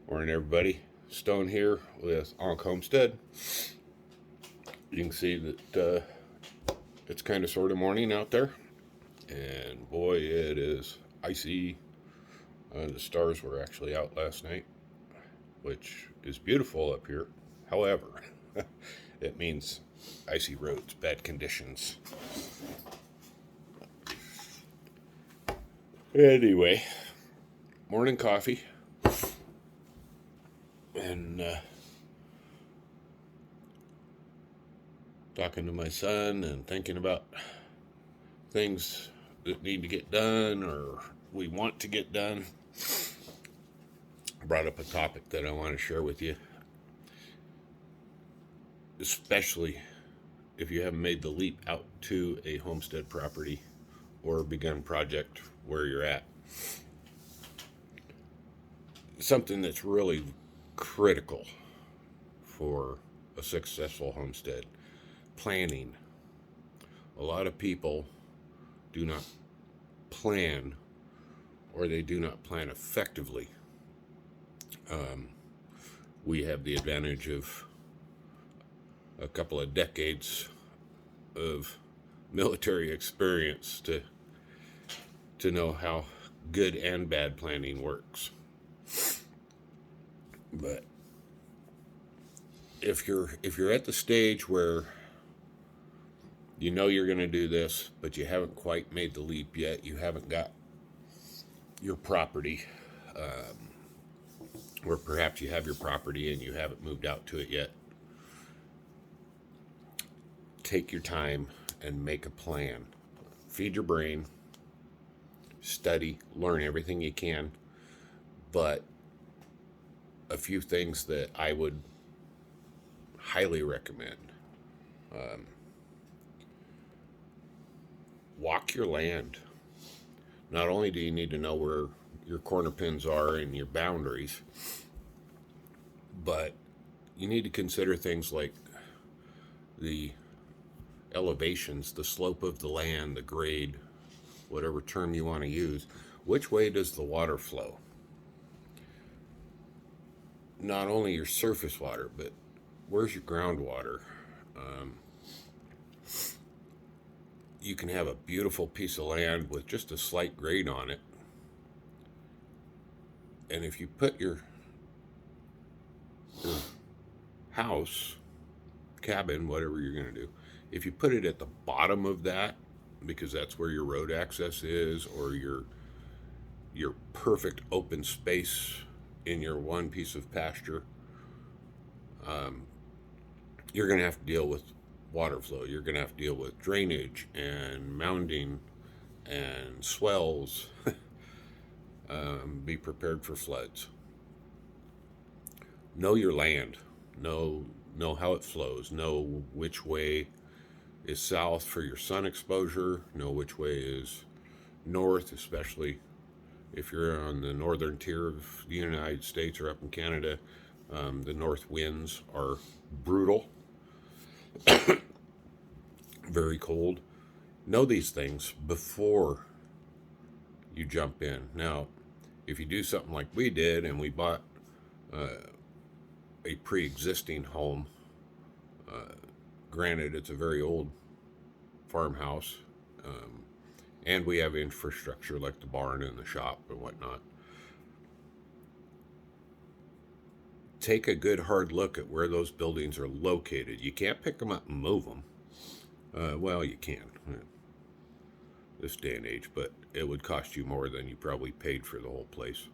Morning, everybody. Stone here with Homestead. You can see that it's kind of sort of morning out there, and boy, it is icy. The stars were actually out last night, which is beautiful up here. However, it means icy roads, bad conditions. Anyway, morning coffee. And talking to my son and thinking about things that need to get done or we want to get done. I brought up a topic that I want to share with you, especially if you haven't made the leap out to a homestead property or begun project where you're at. Something that's really critical for a successful homestead: planning. A lot of people do not plan, or they do not plan effectively. We have the advantage of a couple of decades of military experience to know how good and bad planning works. But if you're at the stage where you know you're going to do this, but you haven't quite made the leap yet, you haven't got your property, or perhaps you have your property and you haven't moved out to it yet, take your time and make a plan. Feed your brain, study, learn everything you can, but a few things that I would highly recommend. Walk your land. Not only do you need to know where your corner pins are and your boundaries, but you need to consider things like the elevations, the slope of the land, the grade, whatever term you want to use. Which way does the water flow? Not only your surface water, but where's your groundwater? You can have a beautiful piece of land with just a slight grade on it, and if you put your house, cabin, whatever you're going to do, if you put it at the bottom of that, because that's where your road access is, or your perfect open space in your one piece of pasture, you're going to have to deal with water flow. You're going to have to deal with drainage and mounding and swells. Be prepared for floods. Know your land. Know how it flows. Know which way is south for your sun exposure. Know which way is north, especially if you're on the northern tier of the United States or up in Canada. The north winds are brutal, very cold. Know these things before you jump in. Now, if you do something like we did and we bought a pre-existing home, granted it's a very old farmhouse, and we have infrastructure like the barn and the shop and whatnot, take a good hard look at where those buildings are located. You can't pick them up and move them. Well, you can this day and age, but it would cost you more than you probably paid for the whole place.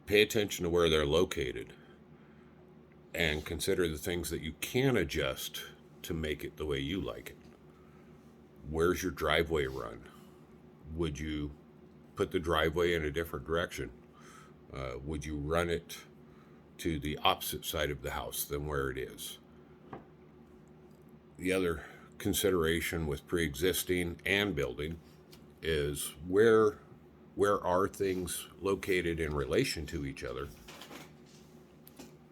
Pay attention to where they're located and consider the things that you can adjust to make it the way you like it. Where's your driveway run? Would you put the driveway in a different direction? Would you run it to the opposite side of the house than where it is? The other consideration with pre-existing and building is where are things located in relation to each other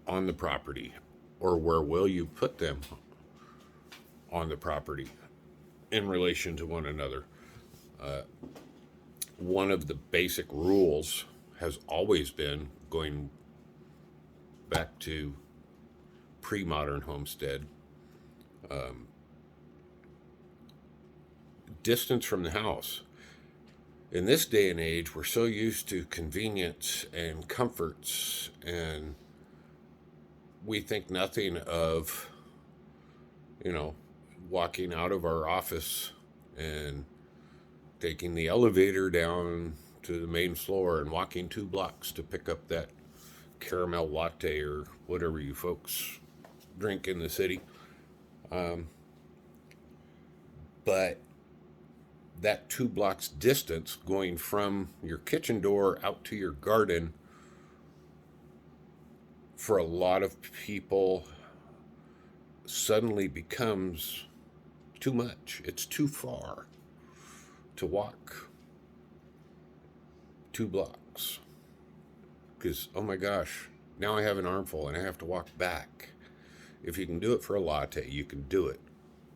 on the property, or where will you put them on the property in relation to one another? One of the basic rules has always been, going back to pre-modern homestead, distance from the house. In this day and age, we're so used to convenience and comforts, and we think nothing of, walking out of our office and taking the elevator down to the main floor and walking 2 blocks to pick up that caramel latte or whatever you folks drink in the city. But that 2 blocks distance going from your kitchen door out to your garden, for a lot of people, suddenly becomes too much. It's too far to walk 2 blocks. Because, oh my gosh, now I have an armful and I have to walk back. If you can do it for a latte, you can do it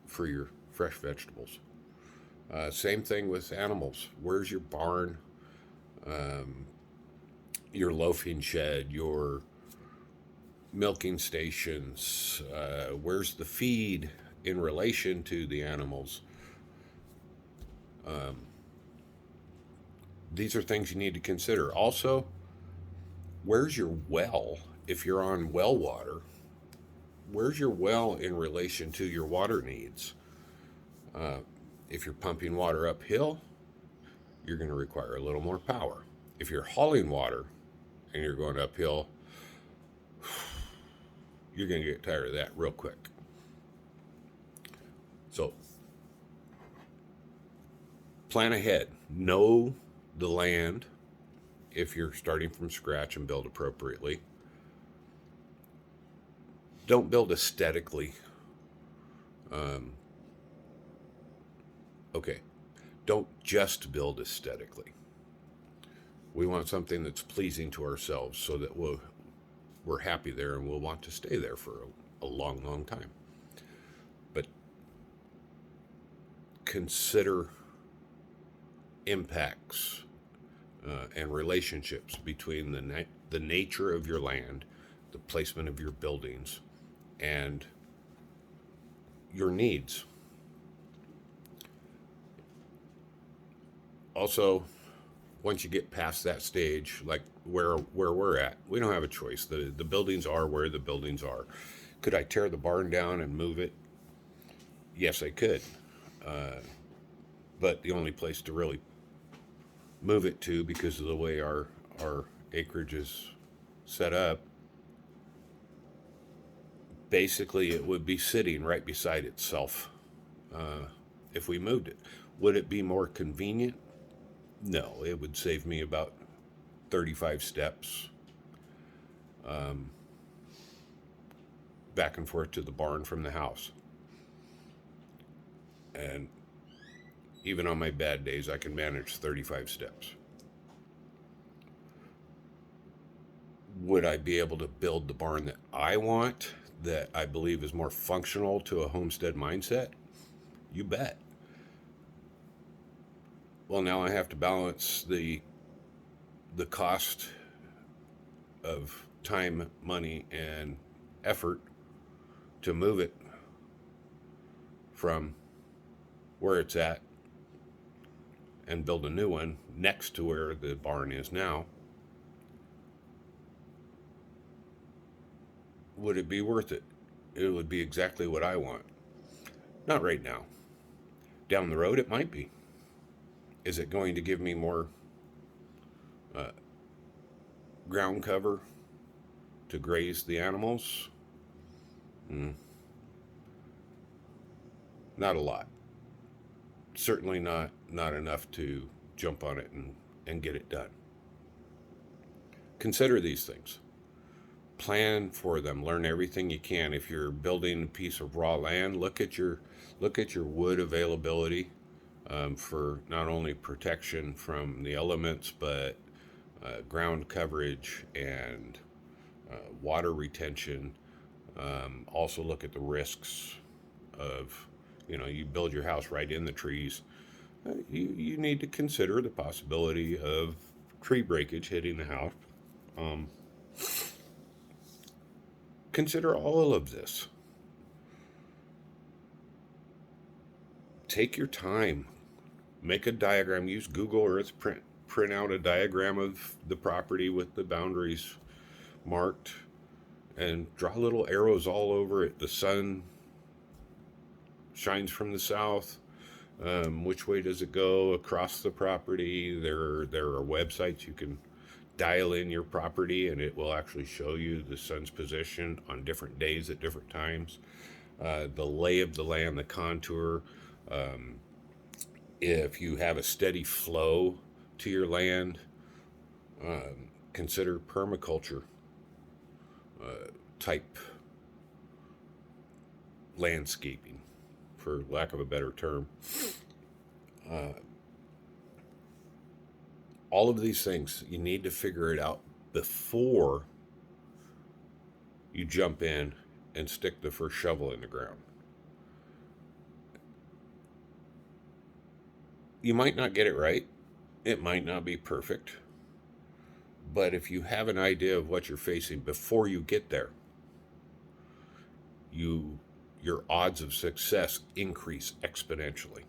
for your fresh vegetables. Same thing with animals. Where's your barn, your loafing shed, your milking stations? Where's the feed in relation to the animals? These are things you need to consider. Also, where's your well? If you're on well water, where's your well in relation to your water needs? If you're pumping water uphill, you're going to require a little more power. If you're hauling water and you're going uphill, you're going to get tired of that real quick. So, plan ahead. Know the land if you're starting from scratch, and build appropriately. Don't build aesthetically. Okay, don't just build aesthetically. We want something that's pleasing to ourselves, so that we're happy there and we'll want to stay there for a long, long time. But consider impacts and relationships between the nature of your land, the placement of your buildings, and your needs. Also, once you get past that stage, like where we're at, we don't have a choice. The buildings are where the buildings are. Could I tear the barn down and move it? Yes, I could. But the only place to really move it to, because of the way our acreage is set up, basically it would be sitting right beside itself if we moved it. Would it be more convenient? No, it would save me about 35 steps back and forth to the barn from the house. And even on my bad days, I can manage 35 steps. Would I be able to build the barn that I want, that I believe is more functional to a homestead mindset? You bet. Well, now I have to balance the cost of time, money, and effort to move it from where it's at and build a new one next to where the barn is now. Would it be worth it? It would be exactly what I want. Not right now. Down the road, it might be. Is it going to give me more ground cover to graze the animals? Not a lot. Certainly not enough to jump on it and get it done. Consider these things. Plan for them. Learn everything you can. If you're building a piece of raw land, look at your wood availability for not only protection from the elements, but ground coverage and water retention. Also look at the risks of, you build your house right in the trees. You need to consider the possibility of tree breakage hitting the house. Um, consider all of this. Take your time. Make a diagram. Use Google Earth. Print out a diagram of the property with the boundaries marked, and draw little arrows all over it. The sun shines from the south. Which way does it go across the property? There are websites you can dial in your property, and it will actually show you the sun's position on different days at different times. The lay of the land, the contour. If you have a steady flow to your land, consider permaculture type landscaping, for lack of a better term. All of these things, you need to figure it out before you jump in and stick the first shovel in the ground. You might not get it right. It might not be perfect. But if you have an idea of what you're facing before you get there, your odds of success increase exponentially.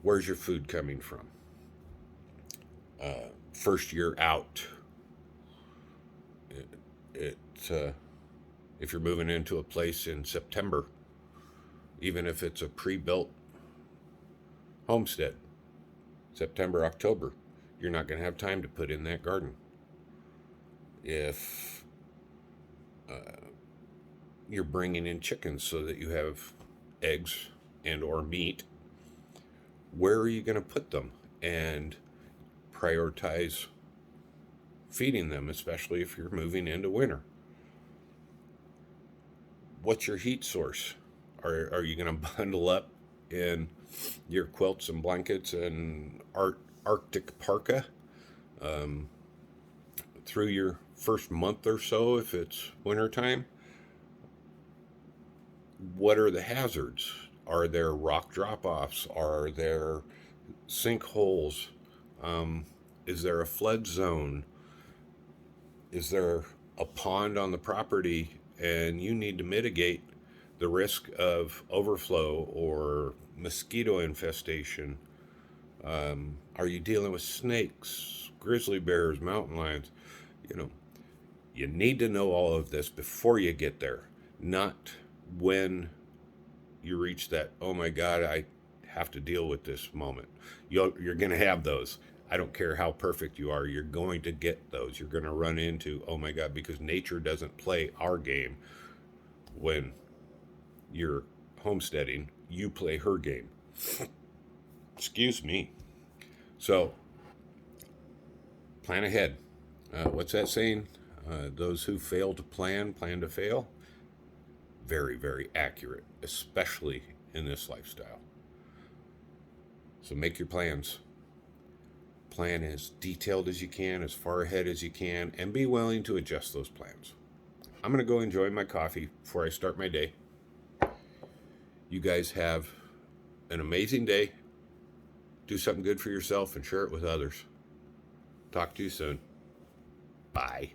Where's your food coming from? First year out, if you're moving into a place in September, even if it's a pre-built homestead, September, October, you're not going to have time to put in that garden. If you're bringing in chickens so that you have eggs and or meat, where are you going to put them? And prioritize feeding them, especially if you're moving into winter. What's your heat source? Are you going to bundle up in your quilts and blankets and Arctic parka through your first month or so if it's wintertime? What are the hazards? Are there rock drop-offs? Are there sinkholes? Is there a flood zone? Is there a pond on the property and you need to mitigate the risk of overflow or mosquito infestation? Are you dealing with snakes, grizzly bears, mountain lions? You need to know all of this before you get there, not when you reach that, oh my God, I have to deal with this moment. You're going to have those. I don't care how perfect you are, you're going to get those. You're going to run into, oh my God, because nature doesn't play our game when you're homesteading. You play her game. Excuse me. So, plan ahead. What's that saying? Those who fail to plan to fail. Very, very accurate, especially in this lifestyle. So make your plans. Plan as detailed as you can, as far ahead as you can, and be willing to adjust those plans. I'm going to go enjoy my coffee before I start my day. You guys have an amazing day. Do something good for yourself and share it with others. Talk to you soon. Bye.